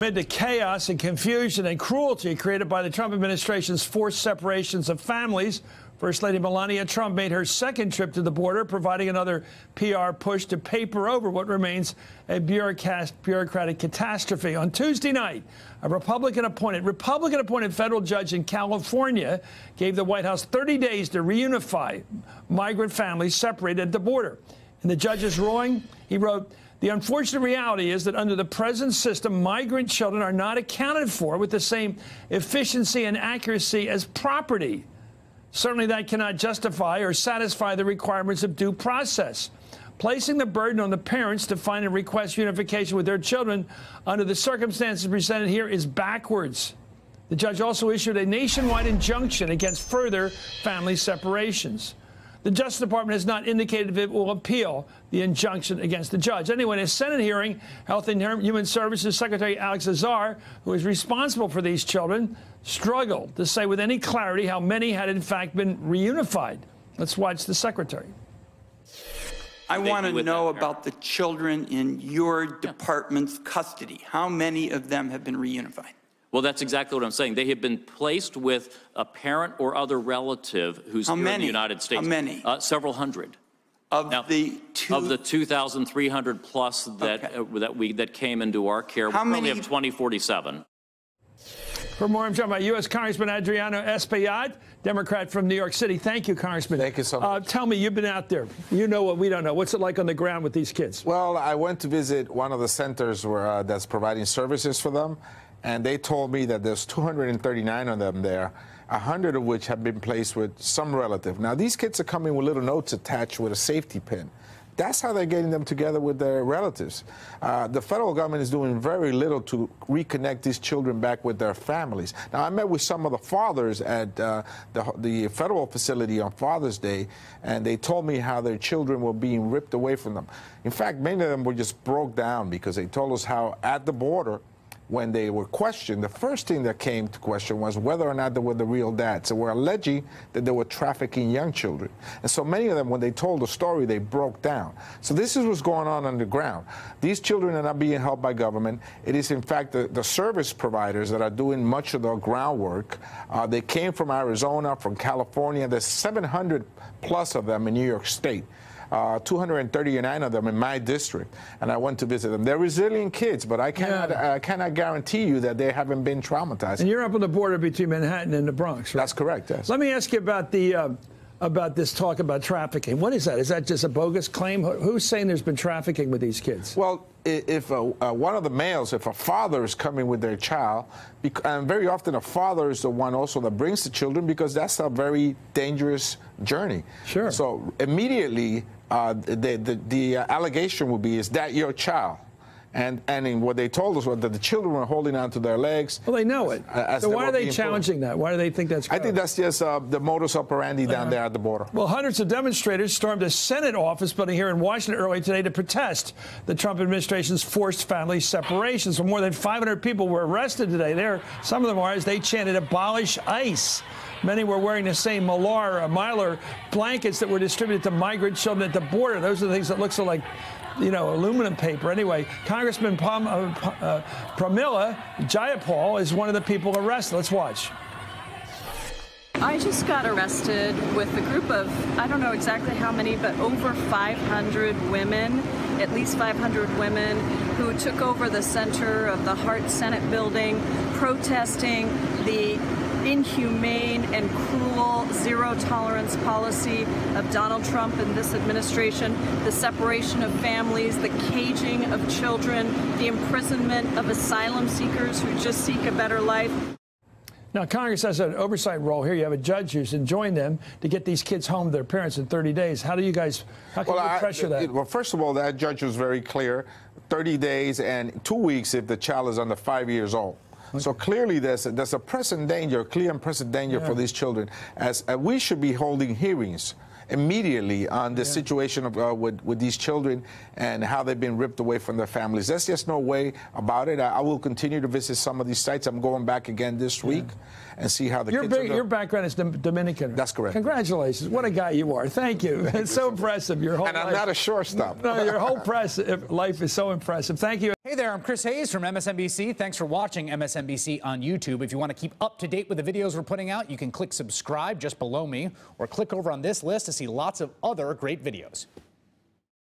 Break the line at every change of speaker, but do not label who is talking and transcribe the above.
Amid the chaos and confusion and cruelty created by the Trump administration's forced separations of families, First Lady Melania Trump made her second trip to the border, providing another PR push to paper over what remains a bureaucratic catastrophe. On Tuesday night, a Republican-appointed federal judge in California gave the White House 30 days to reunify migrant families separated at the border. In the judge's ruling, he wrote, "The unfortunate reality is that under the present system, migrant children are not accounted for with the same efficiency and accuracy as property. Certainly that cannot justify or satisfy the requirements of due process. Placing the burden on the parents to find and request unification with their children under the circumstances presented here is backwards." The judge also issued a nationwide injunction against further family separations. The Justice Department has not indicated if it will appeal the injunction against the judge. Anyway, in a Senate hearing, Health and Human Services Secretary Alex Azar, who is responsible for these children, struggled to say with any clarity how many had in fact been reunified. Let's watch the secretary.
I want to know about the children in your department's custody. How many of them have been reunified?
Well, that's exactly what I'm saying. They have been placed with a parent or other relative who's here in the United States.
How many?
Several hundred.
Of the
2,300 plus that came into our care.
How many?
We only have 2047.
For more, I'm talking about U.S. Congressman Adriano Espaillat, Democrat from New York City. Thank you, Congressman.
Thank you so much.
Tell me, you've been out there. You know what we don't know. What's it like on the ground with these kids?
Well, I went to visit one of the centers where that's providing services for them, and they told me that there's 239 of them there, 100 of which have been placed with some relative. Now, these kids are coming with little notes attached with a safety pin. That's how they're getting them together with their relatives. The federal government is doing very little to reconnect these children back with their families. Now, I met with some of the fathers at the federal facility on Father's Day, and they told me how their children were being ripped away from them. In fact, many of them were just broke down because they told us how at the border, when they were questioned, the first thing that came to question was whether or not they were the real dads. So we're alleging that they were trafficking young children. And so many of them, when they told the story, they broke down. So this is what's going on the ground. These children are not being helped by government. It is, in fact, the service providers that are doing much of the groundwork. They came from Arizona, from California. There's 700 plus of them in New York State. 239 of them in my district, and I went to visit them. They're resilient kids, but I cannot guarantee you that they haven't been traumatized.
And you're up on the border between Manhattan and the Bronx, right?
That's correct, yes.
Let me ask you about this talk about trafficking. What is that? Is that just a bogus claim? Who's saying there's been trafficking with these kids?
Well, if one of the males, if a father is coming with their child, and very often a father is the one also that brings the children, because that's a very dangerous journey.
Sure.
So immediately, the allegation would be, is that your child? And what they told us was that the children were holding on to their legs.
Well, they know it. So why are they challenging that? Why do they think that's correct?
I think that's just the modus operandi down there at the border.
Well, hundreds of demonstrators stormed a Senate office building here in Washington early today to protest the Trump administration's forced family separations. More than 500 people were arrested today. Some of them are, as they chanted, "Abolish ICE." Many were wearing the same Mylar blankets that were distributed to migrant children at the border. Those are the things that look so like, you know, aluminum paper. Anyway, Congressman Pramila Jayapal is one of the people arrested. Let's watch.
I just got arrested with a group of, I don't know exactly how many, but over 500 women, at least 500 women, who took over the center of the Hart Senate building, protesting the inhumane and cruel zero-tolerance policy of Donald Trump and this administration, the separation of families, the caging of children, the imprisonment of asylum seekers who just seek a better life.
Now, Congress has an oversight role here. You have a judge who's enjoined them to get these kids home to their parents in 30 days. How can you pressure that?
Well, first of all, that judge was very clear. 30 days and 2 weeks if the child is under 5 years old. Okay. So clearly there's a present danger, clear and present danger for these children. As we should be holding hearings immediately on the situation of, with these children and how they've been ripped away from their families. There's just no way about it. I will continue to visit some of these sites. I'm going back again this week and see how the kids are doing.
Your background is Dominican.
That's correct.
Congratulations. What a guy you are. Thank you. It's so impressive. Your whole
life. And I'm not a shortstop.
No, your whole life is so impressive. Thank you.
there, I'm Chris Hayes from MSNBC. Thanks for watching MSNBC on YouTube. If you want to keep up to date with the videos we're putting out, you can click subscribe just below me or click over on this list to see lots of other great videos.